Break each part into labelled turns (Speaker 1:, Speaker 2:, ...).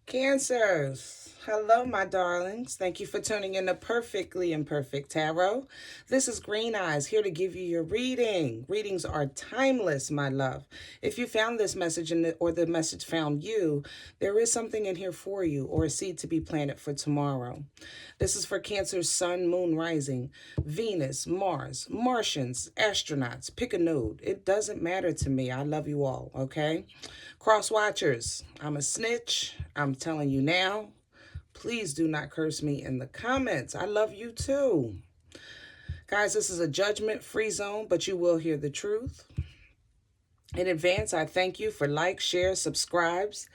Speaker 1: Cancers, hello, my darlings. Thank you for tuning in to Perfectly Imperfect Tarot. This is Green Eyes here to give you your reading. Readings are timeless, my love. If you found this message or the message found you, there is something in here for you or a seed to be planted for tomorrow. This is for Cancer's Sun, Moon, Rising, Venus, Mars, Martians, astronauts. Pick a node. It doesn't matter to me. I love you all, okay? Cross watchers, I'm a snitch. I'm telling you now. Please do not curse me in the comments. I love you too. Guys, this is a judgment-free zone, but you will hear the truth. In advance, I thank you for likes, shares, subscribes,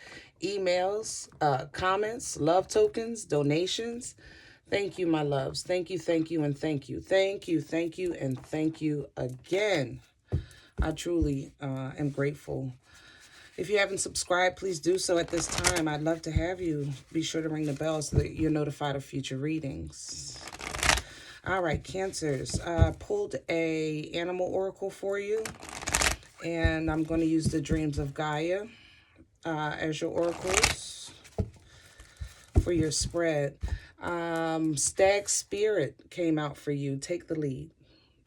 Speaker 1: emails, comments, love tokens, donations. Thank you, my loves. Thank you, and thank you. Thank you, and thank you again. I truly am grateful. If you haven't subscribed, please do so at this time. I'd love to have you. Be sure to ring the bell so that you're notified of future readings. All right, Cancers. I pulled a animal oracle for you, and I'm going to use the dreams of Gaia as your oracles for your spread. Stag Spirit came out for you. Take the lead.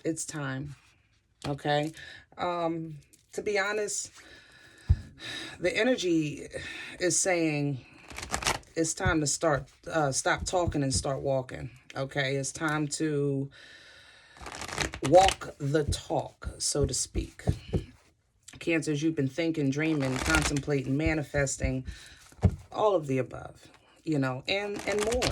Speaker 1: It's time. Okay? To be honest, the energy is saying it's time to stop talking and start walking. Okay, it's time to walk the talk, so to speak. Cancers, you've been thinking, dreaming, contemplating, manifesting, all of the above, and more.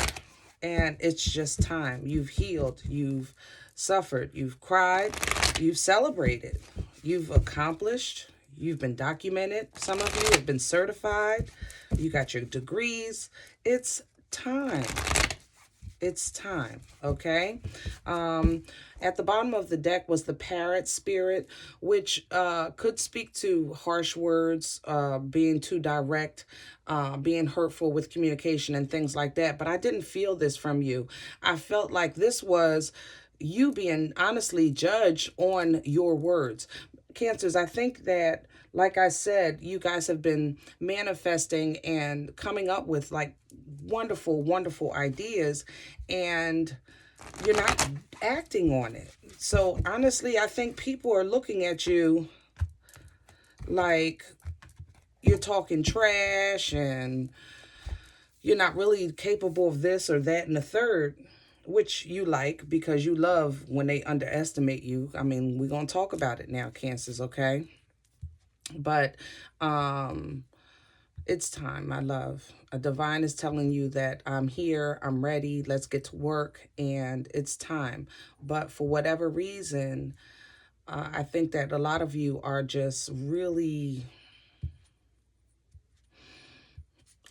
Speaker 1: And it's just time. You've healed, you've suffered, you've cried, you've celebrated, you've accomplished. You've been documented. Some of you have been certified. You got your degrees. It's time. It's time, okay? At the bottom of the deck was the parrot spirit, which could speak to harsh words, being too direct, being hurtful with communication and things like that. But I didn't feel this from you. I felt like this was you being honestly judged on your words. Cancers, I think that, like I said, you guys have been manifesting and coming up with like wonderful, wonderful ideas, and you're not acting on it. So honestly, I think people are looking at you like you're talking trash and you're not really capable of this or that and the third, which you like because you love when they underestimate you. I mean, we're going to talk about it now, Cancers, okay? But it's time, my love. A divine is telling you that I'm here, I'm ready, let's get to work, and it's time. But for whatever reason, I think that a lot of you are just really,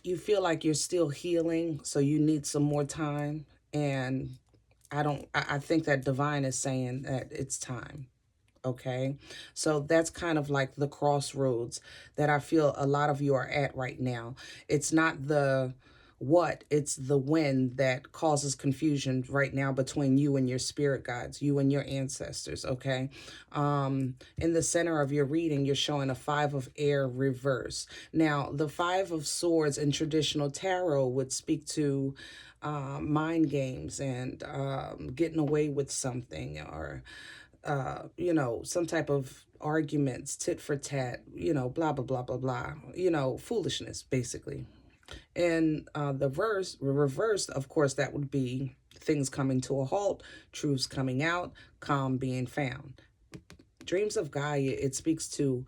Speaker 1: you feel like you're still healing, so you need some more time. And I think that divine is saying that it's time. Okay, so that's kind of like the crossroads that I feel a lot of you are at right now. It's not the what, it's the when that causes confusion right now between you and your spirit guides, you and your ancestors. Okay, in the center of your reading, you're showing a 5 of air reverse. Now, the 5 of swords in traditional tarot would speak to mind games and getting away with something, or some type of arguments, tit for tat, blah, blah, blah, blah, blah, foolishness, basically. And the reverse, of course, that would be things coming to a halt, truths coming out, calm being found. Dreams of Gaia, it speaks to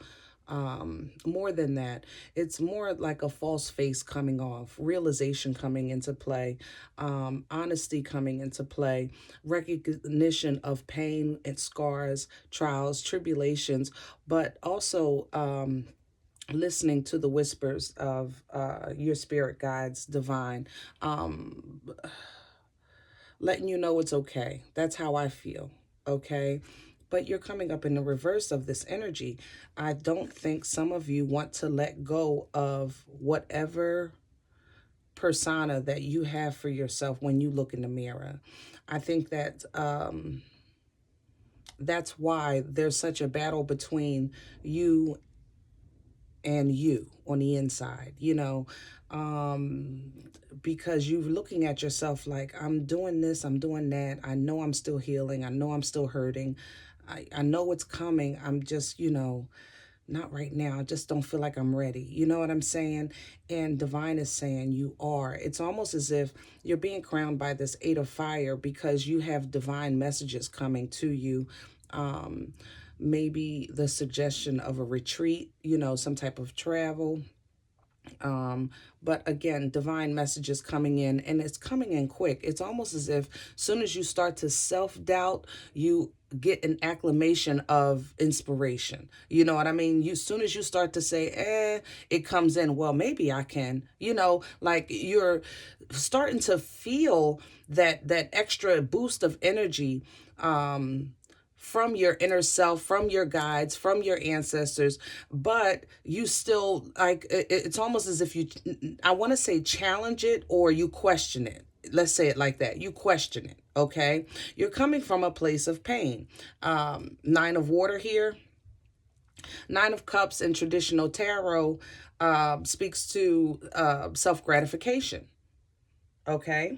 Speaker 1: more than that. It's more like a false face coming off, realization coming into play, honesty coming into play, recognition of pain and scars, trials, tribulations, but also listening to the whispers of your spirit guides, divine, letting you know it's okay. That's how I feel. Okay, but you're coming up in the reverse of this energy. I don't think some of you want to let go of whatever persona that you have for yourself when you look in the mirror. I think that that's why there's such a battle between you and you on the inside, because you're looking at yourself like, I'm doing this, I'm doing that. I know I'm still healing. I know I'm still hurting. I know it's coming. I'm just, not right now. I just don't feel like I'm ready. You know what I'm saying? And divine is saying you are. It's almost as if you're being crowned by this Eight of Fire because you have divine messages coming to you. Maybe the suggestion of a retreat, some type of travel. But again, divine messages coming in, and it's coming in quick. It's almost as if soon as you start to self-doubt, you get an acclamation of inspiration. You know what I mean? You soon as you start to say, it comes in, well, maybe I can, like you're starting to feel that extra boost of energy, from your inner self, from your guides, from your ancestors, but you still, like, it's almost as if you, I want to say challenge it or you question it. Let's say it like that. You question it, okay? You're coming from a place of pain. Nine of Water here. Nine of Cups in traditional tarot speaks to self-gratification, okay?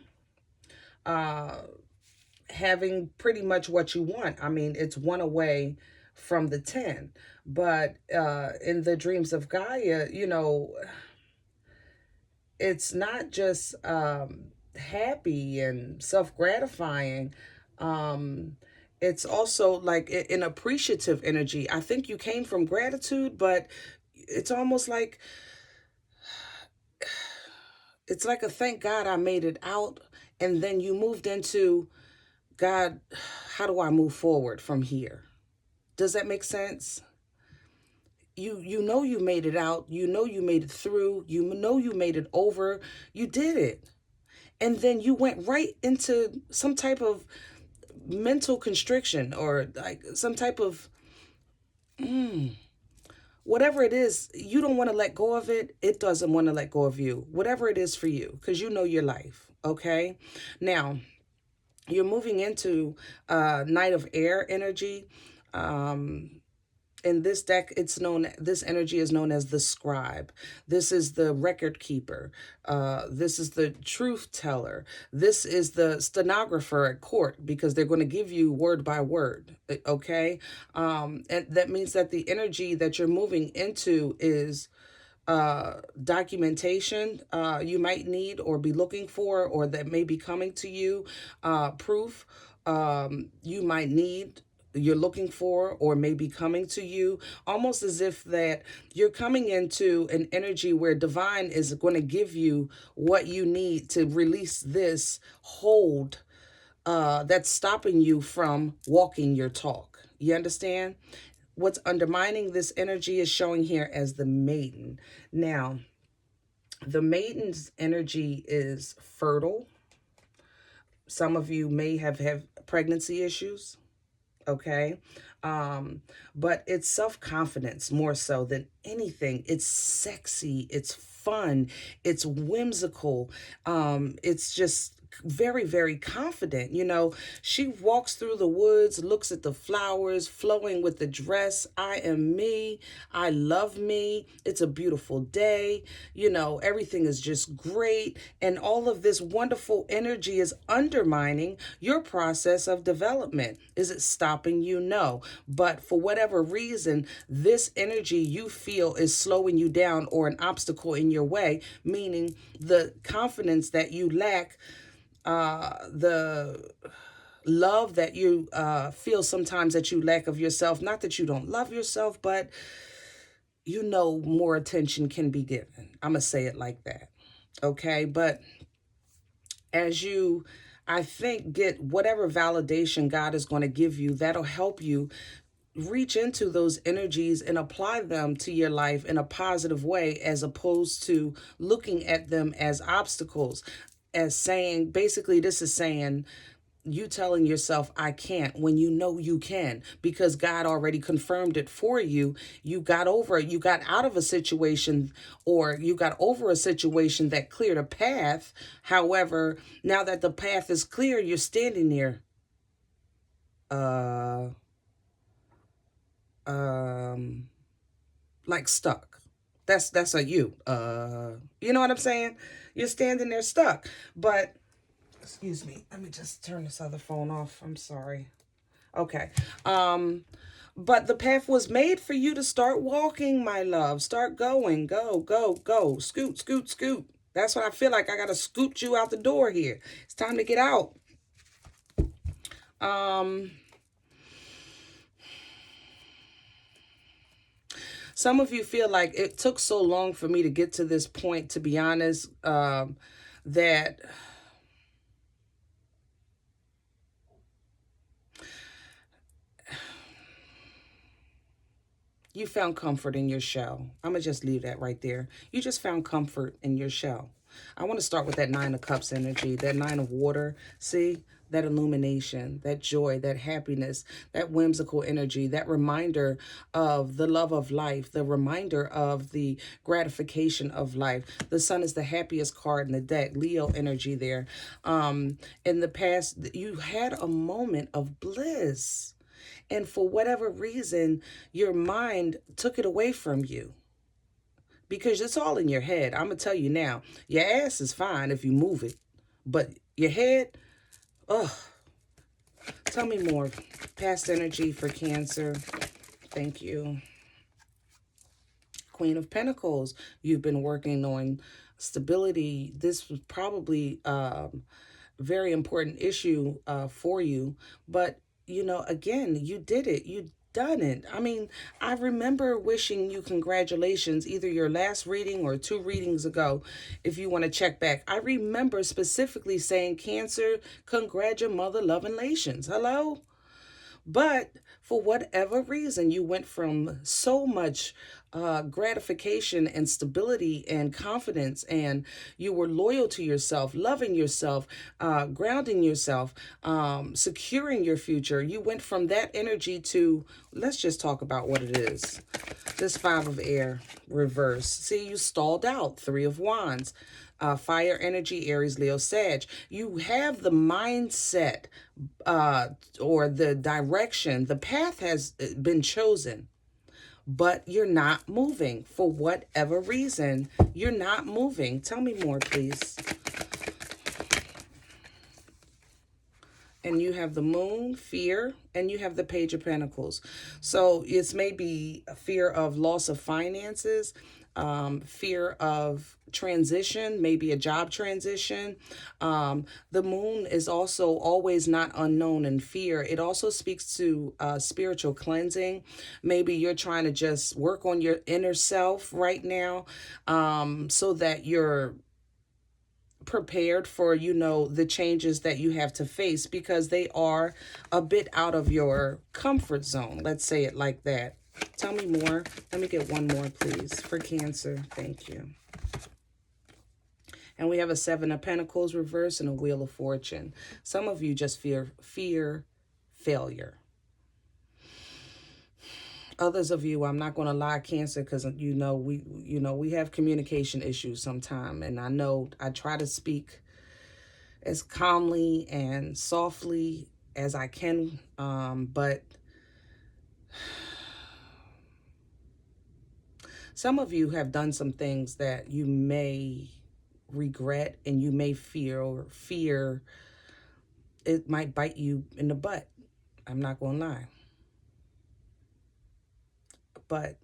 Speaker 1: Having pretty much what you want. I mean, it's one away from the 10. But in the dreams of Gaia, it's not just happy and self-gratifying. It's also like an appreciative energy. I think you came from gratitude, but it's almost like, it's like a thank God I made it out. And then you moved into, God, how do I move forward from here? Does that make sense? You know you made it out. You know you made it through. You know you made it over. You did it. And then you went right into some type of mental constriction or like some type of whatever it is. You don't want to let go of it. It doesn't want to let go of you. Whatever it is for you, because you know your life. Okay? Now, you're moving into Knight of Air energy. In this deck, this energy is known as the scribe. This is the record keeper. This is the truth teller. This is the stenographer at court, because they're going to give you word by word. Okay. And that means that the energy that you're moving into is documentation you might need or be looking for, or that may be coming to you, proof you might need, you're looking for, or may be coming to you, almost as if that you're coming into an energy where divine is going to give you what you need to release this hold that's stopping you from walking your talk. You understand? What's undermining this energy is showing here as the maiden. Now, the maiden's energy is fertile. Some of you may have pregnancy issues, okay? But it's self-confidence more so than anything. It's sexy, it's fun, it's whimsical. It's just very, very confident. She walks through the woods, looks at the flowers, flowing with the dress. I am me. I love me. It's a beautiful day. Everything is just great. And all of this wonderful energy is undermining your process of development. Is it stopping you? No. But for whatever reason, this energy you feel is slowing you down or an obstacle in your way, meaning the confidence that you lack, the love that you feel sometimes that you lack of yourself. Not that you don't love yourself, but more attention can be given. I'm going to say it like that. Okay. But as you, I think, get whatever validation God is going to give you, that'll help you reach into those energies and apply them to your life in a positive way, as opposed to looking at them as obstacles. As saying, basically, this is saying, you telling yourself, I can't, when you know you can, because God already confirmed it for you. You got over it. You got out of a situation, or you got over a situation that cleared a path. However, now that the path is clear, you're standing there, like stuck. That's a you. You know what I'm saying? You're standing there stuck. But, excuse me, let me just turn this other phone off. I'm sorry. Okay. But the path was made for you to start walking, my love. Start going. Go, go, go. Scoot, scoot, scoot. That's what I feel like. I got to scoot you out the door here. It's time to get out. Some of you feel like it took so long for me to get to this point, to be honest, that you found comfort in your shell. I'm going to just leave that right there. You just found comfort in your shell. I want to start with that Nine of Cups energy, that Nine of Water. See? That illumination, that joy, that happiness, that whimsical energy, that reminder of the love of life, the reminder of the gratification of life. The Sun is the happiest card in the deck, Leo energy there. In the past, you had a moment of bliss. And for whatever reason, your mind took it away from you. Because it's all in your head. I'm going to tell you now, your ass is fine if you move it. But your head, ugh. Tell me more. Past energy for Cancer. Thank you. Queen of Pentacles. You've been working on stability. This was probably a very important issue for you. But, you know, again, you did it. You done it. I mean, I remember wishing you congratulations, either your last reading or 2 readings ago, if you want to check back. I remember specifically saying, Cancer, congratulations. Hello? But for whatever reason, you went from so much gratification and stability and confidence, and you were loyal to yourself, loving yourself, grounding yourself, securing your future. You went from that energy to, let's just talk about what it is. This 5 of Air reverse. See, you stalled out. 3 of Wands. Fire energy, Aries, Leo, Sag. You have the mindset or the direction. The path has been chosen, but you're not moving. For whatever reason, you're not moving. Tell me more, please. And you have the Moon, fear, and you have the Page of Pentacles. So it's maybe a fear of loss of finances, fear of transition, maybe a job transition. The Moon is also always not unknown in fear. It also speaks to spiritual cleansing. Maybe you're trying to just work on your inner self right now, so that you're prepared for, you know, the changes that you have to face, because they are a bit out of your comfort zone. Let's say it like that. Tell me more. Let me get one more, please, for Cancer. Thank you. And we have a 7 of Pentacles reverse and a Wheel of Fortune. Some of you just fear failure. Others of you, I'm not going to lie, Cancer, because we have communication issues sometime, and I know I try to speak as calmly and softly as I can, but some of you have done some things that you may regret, and you may fear it might bite you in the butt. I'm not going to lie. But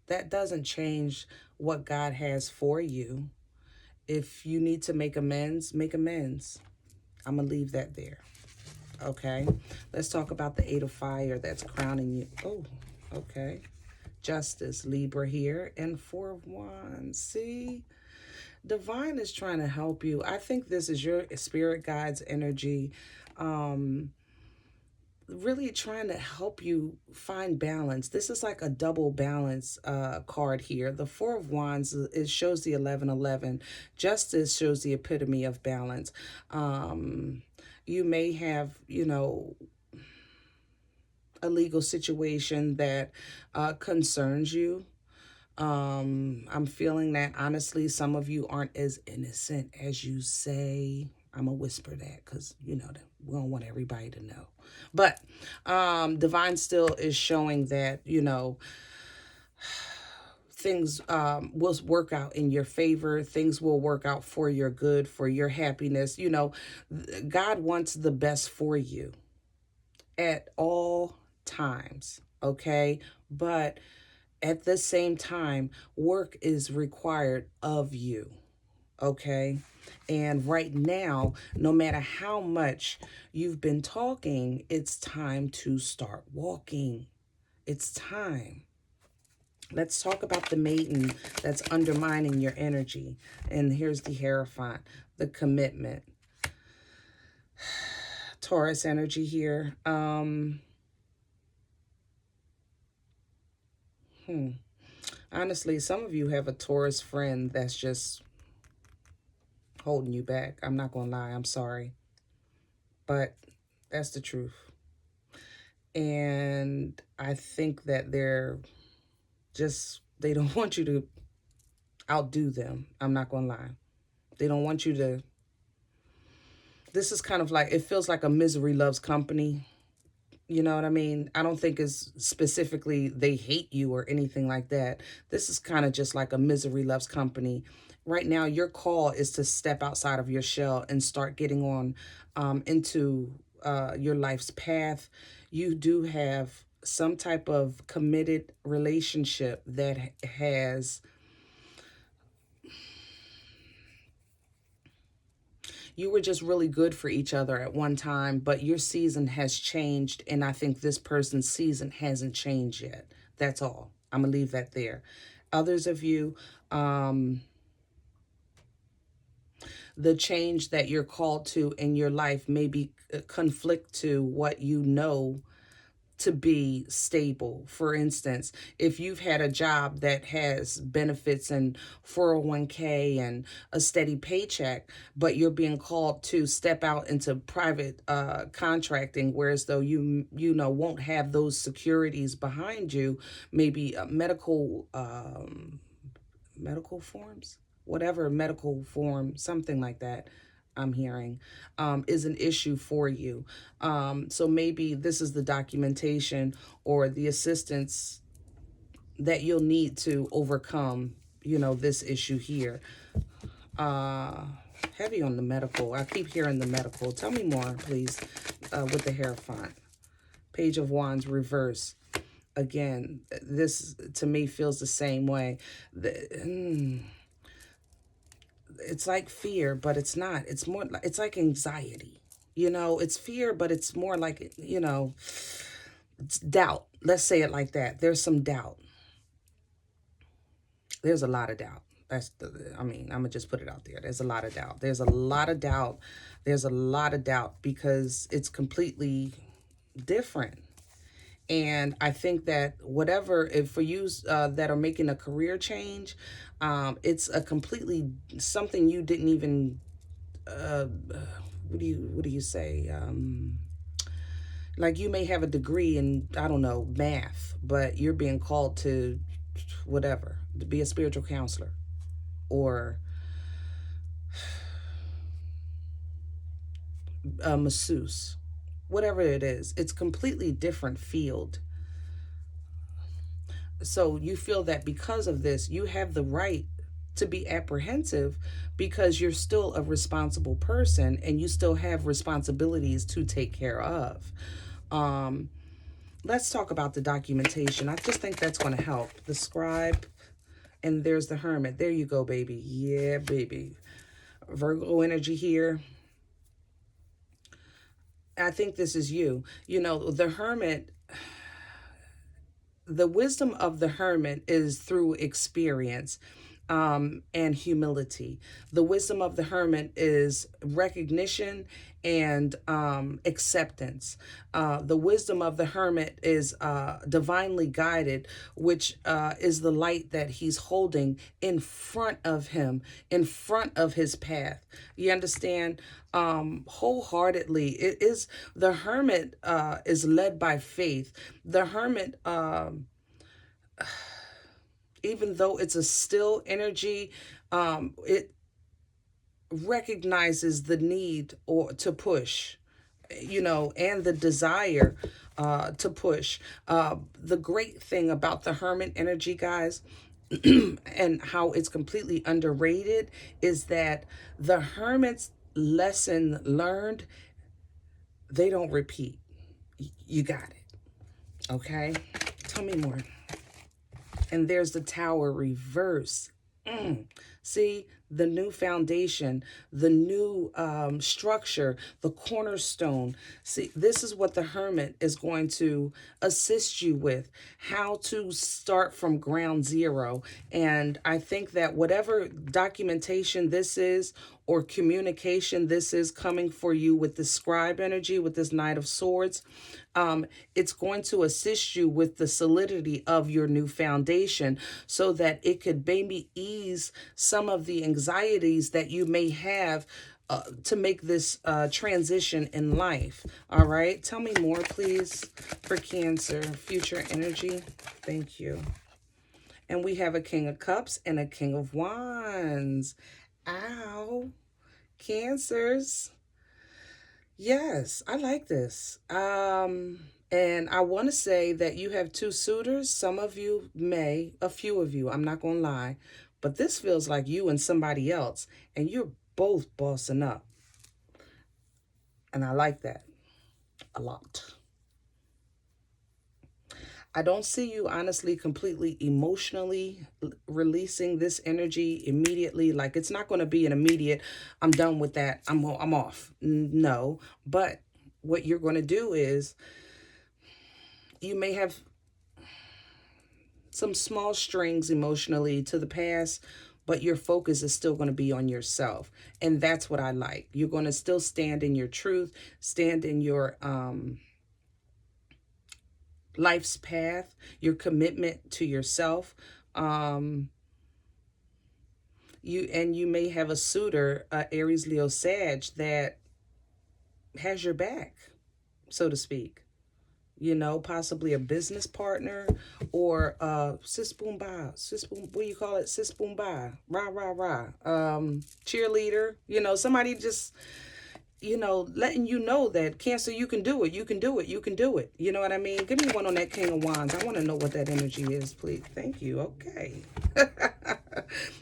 Speaker 1: that doesn't change what God has for you. If you need to make amends, make amends. I'm going to leave that there. Okay? Let's talk about the 8 of Fire that's crowning you. Oh, okay. Justice, Libra here, and 4 of Wands. See? Divine is trying to help you. I think this is your spirit guide's energy. Really trying to help you find balance. This is like a double balance card here. The 4 of Wands, it shows the 11-11. Justice shows the epitome of balance. You may have, you know, a legal situation that concerns you. I'm feeling that, honestly, some of you aren't as innocent as you say. I'm going to whisper that because, you know, we don't want everybody to know. But Divine still is showing that, you know, things will work out in your favor. Things will work out for your good, for your happiness. You know, God wants the best for you at all times, okay? But at the same time, work is required of you, okay? And right now, no matter how much you've been talking, it's time to start walking. It's time. Let's talk about the maiden that's undermining your energy. And here's the Hierophant, the commitment. Taurus energy here. Honestly, some of you have a Taurus friend that's just holding you back. I'm not going to lie. I'm sorry. But that's the truth. And I think that they don't want you to outdo them. I'm not going to lie. They don't want you to. This is kind of like, it feels like a misery loves company. You know what I mean? I don't think it's specifically they hate you or anything like that. This is kind of just like a misery loves company. Right now, your call is to step outside of your shell and start getting on into your life's path. You do have some type of committed relationship that has... You were just really good for each other at one time, but your season has changed, and I think this person's season hasn't changed yet. That's all. I'm going to leave that there. Others of you, the change that you're called to in your life maybe conflict to what you know to be stable. For instance, if you've had a job that has benefits and 401k and a steady paycheck, but you're being called to step out into private contracting, whereas though you know won't have those securities behind you, maybe medical forms, whatever medical form, something like that, I'm hearing, is an issue for you. So maybe this is the documentation or the assistance that you'll need to overcome, you know, this issue here. Heavy on the medical. I keep hearing the medical. Tell me more, please, with the Hierophant. Page of Wands, reverse. Again, this to me feels the same way. It's like fear, but it's not. It's more, it's like anxiety. You know, it's fear, but it's more like, you know, it's doubt. Let's say it like that. There's some doubt. There's a lot of doubt. I'm going to just put it out there. There's a lot of doubt. There's a lot of doubt. There's a lot of doubt because it's completely different. And I think that whatever, if for you that are making a career change, it's a completely something you didn't even, what do you say? Like you may have a degree in, I don't know, math, but you're being called to whatever, to be a spiritual counselor or a masseuse. Whatever it is, it's completely different field. So you feel that because of this, you have the right to be apprehensive because you're still a responsible person and you still have responsibilities to take care of. Let's talk about the documentation. I just think that's going to help. The Scribe, and there's the Hermit. There you go, baby. Yeah, baby. Virgo energy here. I think this is you. You know, the Hermit, the wisdom of the Hermit is through experience and humility. The wisdom of the Hermit is recognition and acceptance. The wisdom of the Hermit is divinely guided, which is the light that he's holding in front of him, in front of his path. You understand? Wholeheartedly. It is, the Hermit is led by faith. The Hermit, even though it's a still energy, it recognizes the need or to push, you know, and the desire to push. The great thing about the Hermit energy, guys, and how it's completely underrated is that the Hermit's lesson learned, they don't repeat. You got it. Okay? Tell me more. And there's the Tower reverse. See, the new foundation, the new structure, the cornerstone. See, this is what the Hermit is going to assist you with, how to start from ground zero. And I think that whatever documentation this is or communication this is coming for you with the scribe energy, with this Knight of Swords, it's going to assist you with the solidity of your new foundation so that it could maybe ease some of the anxieties that you may have to make this transition in life. All right. Tell me more, please, for Cancer. Future energy. Thank you. And we have a King of Cups and a King of Wands. Ow. Cancers. Yes, I like this. And I want to say that you have two suitors. Some of you may, a few of you, I'm not going to lie, but this feels like you and somebody else, and you're both bossing up. And I like that a lot. I don't see you honestly completely emotionally releasing this energy immediately. Like, it's not going to be an immediate, I'm done with that, I'm off. No, but what you're going to do is you may have some small strings emotionally to the past, but your focus is still going to be on yourself. And that's what I like. You're going to still stand in your truth, stand in your life's path, your commitment to yourself. You may have a suitor, Aries, Leo, Sag, that has your back, so to speak. You know, possibly a business partner or sis boom ba, sis boom, what do you call it? Sis boom ba, rah rah rah. Cheerleader, you know, somebody just, you know, letting you know that Cancer, you can do it, you can do it, you can do it. You know what I mean? Give me one on that King of Wands. I want to know what that energy is, please. Thank you. Okay.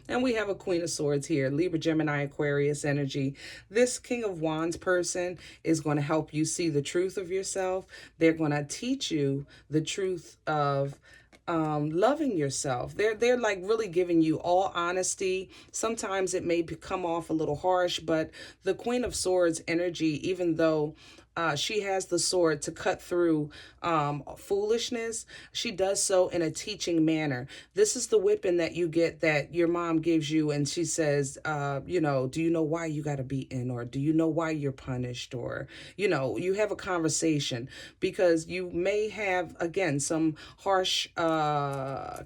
Speaker 1: And we have a Queen of Swords here, Libra, Gemini, Aquarius energy. This King of Wands person is going to help you see the truth of yourself. They're going to teach you the truth of loving yourself. They're like really giving you all honesty. Sometimes it may come off a little harsh, but the Queen of Swords energy, even though she has the sword to cut through foolishness, she does so in a teaching manner. This is the whipping that you get that your mom gives you, and she says, you know, do you know why you got to be in, or do you know why you're punished, or, you know, you have a conversation, because you may have, again, some harsh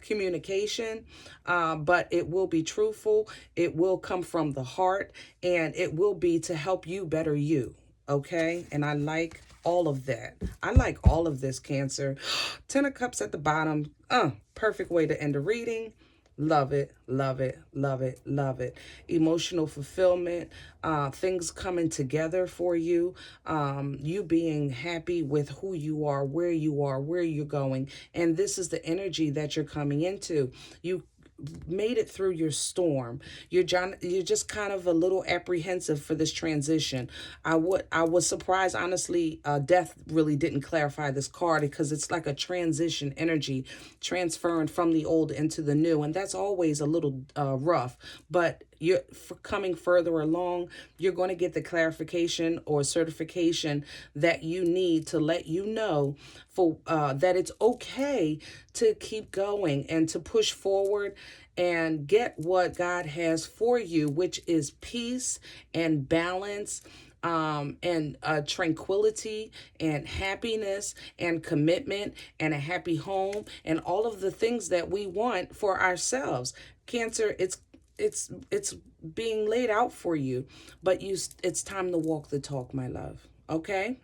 Speaker 1: communication, but it will be truthful. It will come from the heart, and it will be to help you better you. Okay, and I like all of that. I like all of this, Cancer. 10 of Cups at the bottom. Perfect way to end a reading. Love it, love it, love it, love it. Emotional fulfillment, things coming together for you, you being happy with who you are, where you're going. And this is the energy that you're coming into. You made it through your storm. You're just kind of a little apprehensive for this transition. I was surprised, honestly. Death really didn't clarify this card, because it's like a transition energy, transferring from the old into the new, and that's always a little rough. But you're coming further along. You're going to get the clarification or certification that you need to let you know for that it's okay to keep going and to push forward and get what God has for you, which is peace and balance, and tranquility and happiness and commitment and a happy home and all of the things that we want for ourselves. Cancer, it's being laid out for you, but it's time to walk the talk, my love. Okay?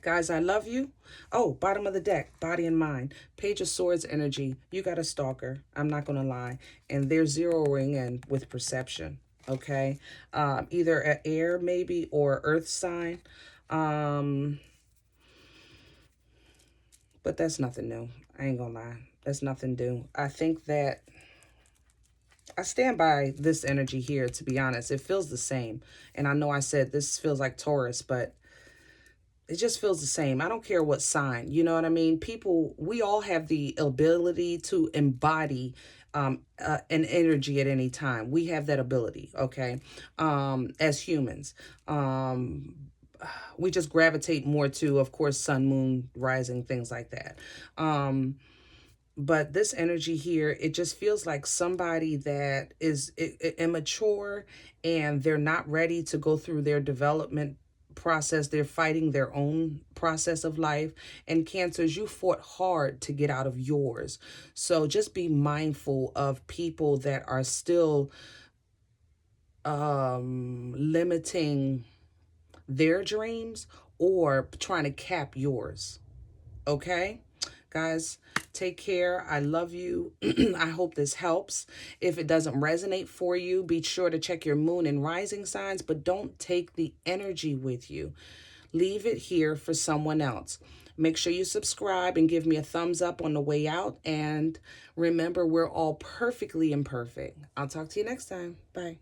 Speaker 1: Guys, I love you. Oh, bottom of the deck, body and mind. Page of Swords energy. You got a stalker. I'm not going to lie. And they're zeroing in with perception. Okay? Either an air maybe or earth sign. But that's nothing new. I ain't going to lie. That's nothing new. I think that I stand by this energy here, to be honest. It feels the same. And I know I said this feels like Taurus, but it just feels the same. I don't care what sign, you know what I mean? People, we all have the ability to embody an energy at any time. We have that ability, okay? As humans. We just gravitate more to, of course, sun, moon, rising, things like that. But this energy here, it just feels like somebody that is immature, and they're not ready to go through their development process. They're fighting their own process of life. And Cancers, you fought hard to get out of yours. So just be mindful of people that are still limiting their dreams or trying to cap yours. Okay? Guys, take care. I love you. I hope this helps. If it doesn't resonate for you, be sure to check your moon and rising signs, but don't take the energy with you. Leave it here for someone else. Make sure you subscribe and give me a thumbs up on the way out. And remember, we're all perfectly imperfect. I'll talk to you next time. Bye.